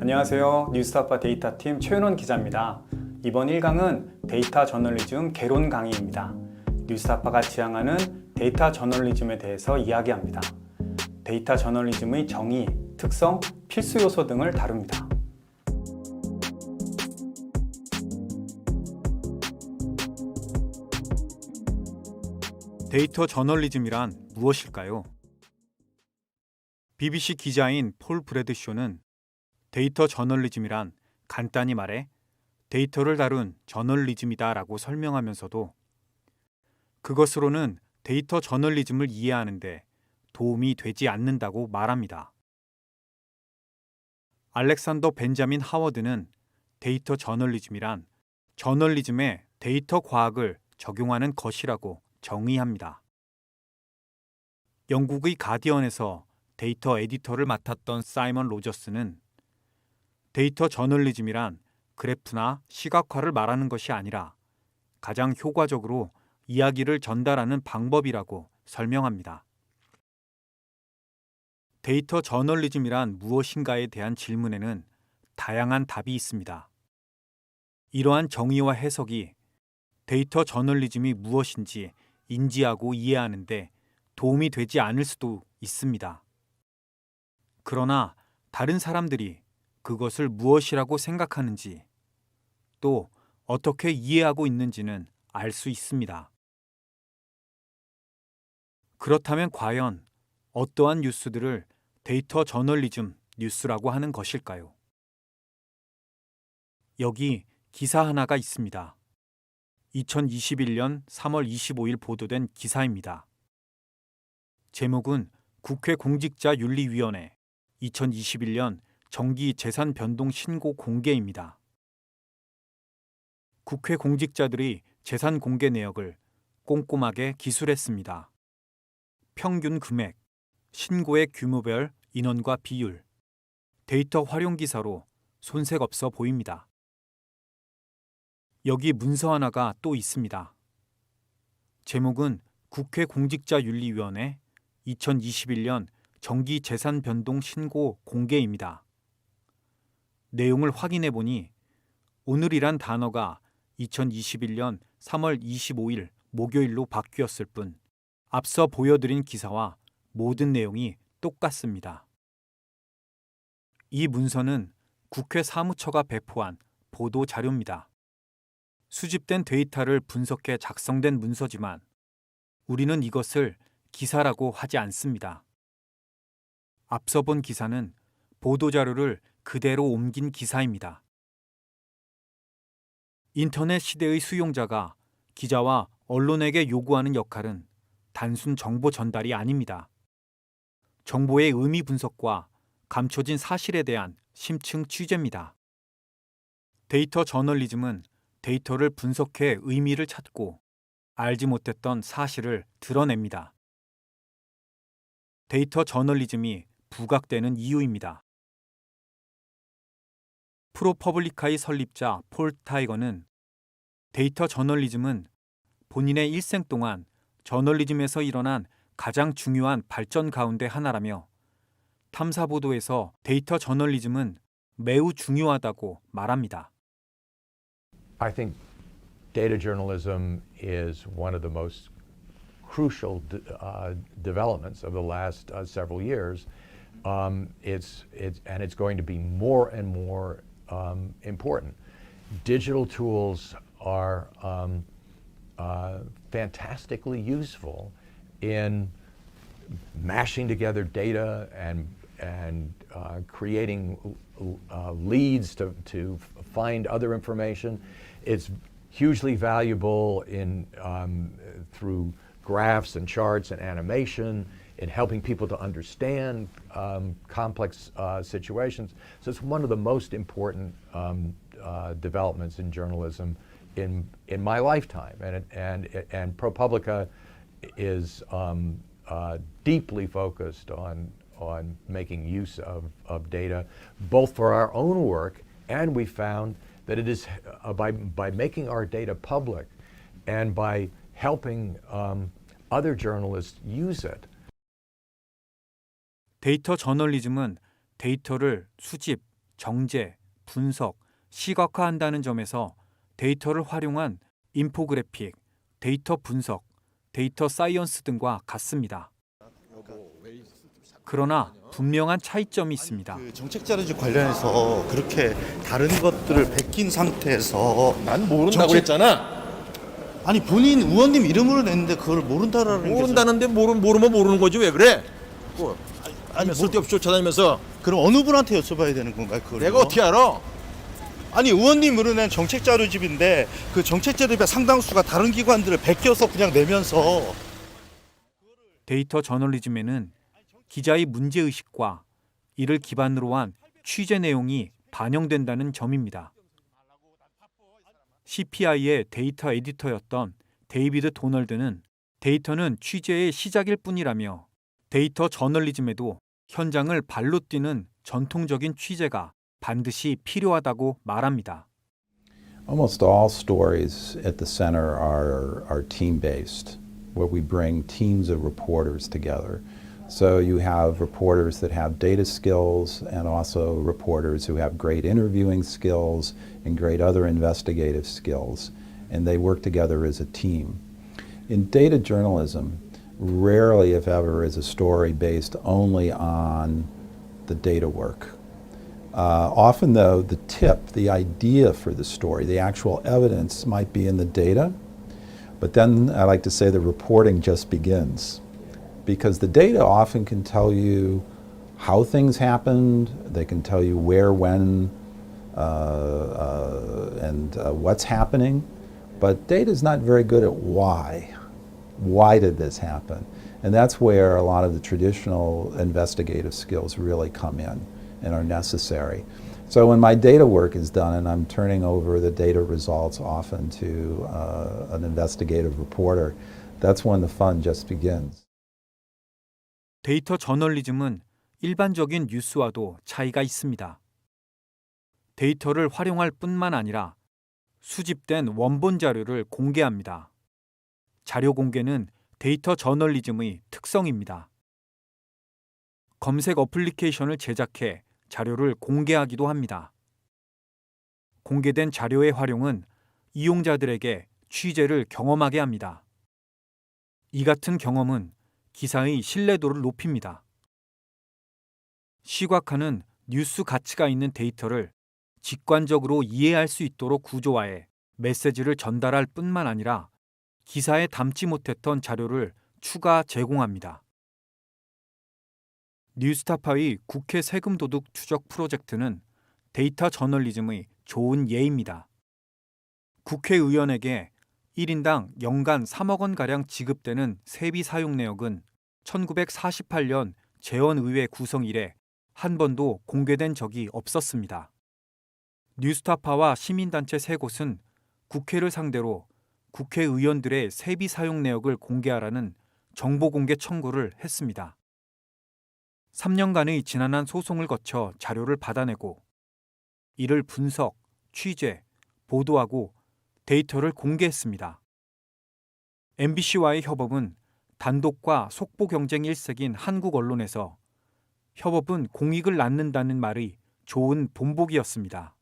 안녕하세요. 뉴스타파 데이터팀 최윤원 기자입니다. 이번 1강은 데이터 저널리즘 개론 강의입니다. 뉴스타파가 지향하는 데이터 저널리즘에 대해서 이야기합니다. 데이터 저널리즘의 정의, 특성, 필수 요소 등을 다룹니다. 데이터 저널리즘이란 무엇일까요? BBC 기자인 폴 브래드쇼는 데이터 저널리즘이란 간단히 말해 데이터를 다룬 저널리즘이다라고 설명하면서도 그것으로는 데이터 저널리즘을 이해하는 데 도움이 되지 않는다고 말합니다. 알렉산더 벤자민 하워드는 데이터 저널리즘이란 저널리즘에 데이터 과학을 적용하는 것이라고 정의합니다. 영국의 가디언에서 데이터 에디터를 맡았던 사이먼 로저스는 데이터 저널리즘이란 그래프나 시각화를 말하는 것이 아니라 가장 효과적으로 이야기를 전달하는 방법이라고 설명합니다. 데이터 저널리즘이란 무엇인가에 대한 질문에는 다양한 답이 있습니다. 이러한 정의와 해석이 데이터 저널리즘이 무엇인지 인지하고 이해하는 데 도움이 되지 않을 수도 있습니다. 그러나 다른 사람들이 그것을 무엇이라고 생각하는지 또 어떻게 이해하고 있는지는 알 수 있습니다. 그렇다면 과연 어떠한 뉴스들을 데이터 저널리즘 뉴스라고 하는 것일까요? 여기 기사 하나가 있습니다. 2021년 3월 25일 보도된 기사입니다. 제목은 국회 공직자윤리위원회 2021년 정기 재산 변동 신고 공개입니다. 국회 공직자들이 재산 공개 내역을 꼼꼼하게 기술했습니다. 평균 금액, 신고의 규모별 인원과 비율, 데이터 활용 기사로 손색 없어 보입니다. 여기 문서 하나가 또 있습니다. 제목은 국회 공직자윤리위원회 2021년 정기 재산 변동 신고 공개입니다. 내용을 확인해 보니 오늘이란 단어가 2021년 3월 25일 목요일로 바뀌었을 뿐 앞서 보여드린 기사와 모든 내용이 똑같습니다. 이 문서는 국회 사무처가 배포한 보도 자료입니다. 수집된 데이터를 분석해 작성된 문서지만 우리는 이것을 기사라고 하지 않습니다. 앞서 본 기사는 보도 자료를 그대로 옮긴 기사입니다. 인터넷 시대의 수용자가 기자와 언론에게 요구하는 역할은 단순 정보 전달이 아닙니다. 정보의 의미 분석과 감춰진 사실에 대한 심층 취재입니다. 데이터 저널리즘은 데이터를 분석해 의미를 찾고 알지 못했던 사실을 드러냅니다. 데이터 저널리즘이 부각되는 이유입니다. 프로퍼블리카의 설립자 폴 타이거는 데이터 저널리즘은 본인의 일생 동안 저널리즘에서 일어난 가장 중요한 발전 가운데 하나라며 탐사 보도에서 데이터 저널리즘은 매우 중요하다고 말합니다. I think data journalism is one of the most crucial developments of the last several years. It's going to be more and more important. Digital tools are fantastically useful in mashing together data and creating leads to find other information. It's hugely valuable in through graphs and charts and animation, in helping people to understand complex situations. So it's one of the most important developments in journalism in my lifetime. And ProPublica is deeply focused on making use of data, both for our own work, and we found that it is by making our data public and by helping other journalists use it. 데이터 저널리즘은 데이터를 수집, 정제, 분석, 시각화한다는 점에서 데이터를 활용한 인포그래픽, 데이터 분석, 데이터 사이언스 등과 같습니다. 그러나 분명한 차이점이 있습니다. 그 정책 자료집 관련해서 그렇게 다른 것들을 베낀 상태에서 난 모른다고 정책- 했잖아. 아니 본인 의원님 이름으로 냈는데 그걸 모른다라는 게 모른다는데 모르면 모르는 거지 왜 그래? 뭐, 아니 뭐, 쓸데없이 쫓아다니면서 그럼 어느 분한테 여쭤봐야 되는 건가요? 그걸 내가 어떻게 알아? 아니 의원님으로 낸 정책 자료집인데 그 정책 자료집의 상당수가 다른 기관들을 베껴서 그냥 내면서 데이터 저널리즘에는 기자의 문제의식과 이를 기반으로 한 취재 내용이 반영된다는 점입니다. CPI의 데이터 에디터였던 데이비드 도널드는 데이터는 취재의 시작일 뿐이라며 데이터 저널리즘에도 현장을 발로 뛰는 전통적인 취재가 반드시 필요하다고 말합니다. Almost all stories at the center are team-based, where we bring teams of reporters together. So you have reporters that have data skills and also reporters who have great interviewing skills and great other investigative skills, and they work together as a team. In data journalism, rarely, if ever, is a story based only on the data work. Often, though, the tip, the idea for the story, the actual evidence might be in the data, but then I like to say the reporting just begins. Because the data often can tell you how things happened, they can tell you where, when, and what's happening, but data is not very good at why. Why did this happen? And that's where a lot of the traditional investigative skills really come in and are necessary. So when my data work is done and I'm turning over the data results often to an investigative reporter, that's when the fun just begins. 데이터 저널리즘은 일반적인 뉴스와도 차이가 있습니다. 데이터를 활용할 뿐만 아니라 수집된 원본 자료를 공개합니다. 자료 공개는 데이터 저널리즘의 특성입니다. 검색 어플리케이션을 제작해 자료를 공개하기도 합니다. 공개된 자료의 활용은 이용자들에게 취재를 경험하게 합니다. 이 같은 경험은 기사의 신뢰도를 높입니다. 시각화는 뉴스 가치가 있는 데이터를 직관적으로 이해할 수 있도록 구조화해 메시지를 전달할 뿐만 아니라 기사에 담지 못했던 자료를 추가 제공합니다. 뉴스타파의 국회 세금 도둑 추적 프로젝트는 데이터 저널리즘의 좋은 예입니다. 국회의원에게 1인당 연간 3억 원가량 지급되는 세비 사용 내역은 1948년 재원의회 구성 이래 한 번도 공개된 적이 없었습니다. 뉴스타파와 시민단체 세 곳은 국회를 상대로 국회의원들의 세비 사용 내역을 공개하라는 정보공개 청구를 했습니다. 3년간의 지난한 소송을 거쳐 자료를 받아내고 이를 분석, 취재, 보도하고 데이터를 공개했습니다. MBC와의 협업은 단독과 속보 경쟁 일색인 한국 언론에서 협업은 공익을 낳는다는 말의 좋은 본보기였습니다.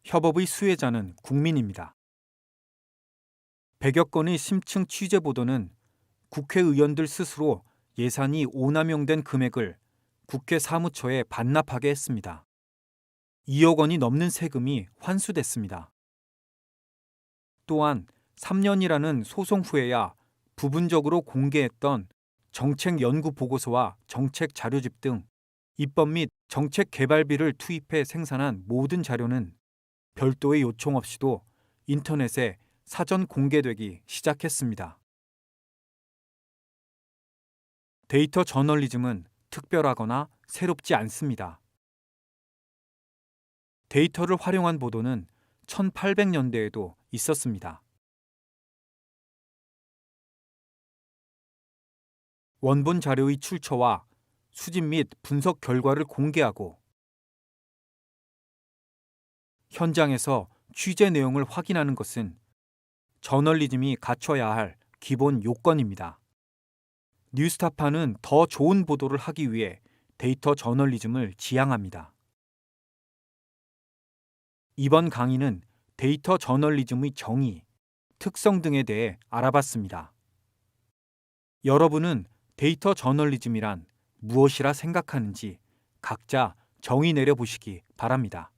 협업의 수혜자는 국민입니다. 100여 건의 심층 취재 보도는 국회의원들 스스로 예산이 오남용된 금액을 국회 사무처에 반납하게 했습니다. 2억 원이 넘는 세금이 환수됐습니다. 또한 3년이라는 소송 후에야 부분적으로 공개했던 정책 연구 보고서와 정책 자료집 등 입법 및 정책 개발비를 투입해 생산한 모든 자료는 별도의 요청 없이도 인터넷에 사전 공개되기 시작했습니다. 데이터 저널리즘은 특별하거나 새롭지 않습니다. 데이터를 활용한 보도는 1800년대에도 있었습니다. 원본 자료의 출처와 수집 및 분석 결과를 공개하고 현장에서 취재 내용을 확인하는 것은 저널리즘이 갖춰야 할 기본 요건입니다. 뉴스타파는 더 좋은 보도를 하기 위해 데이터 저널리즘을 지향합니다. 이번 강의는 데이터 저널리즘의 정의, 특성 등에 대해 알아봤습니다. 여러분은 데이터 저널리즘이란 무엇이라 생각하는지 각자 정의 내려보시기 바랍니다.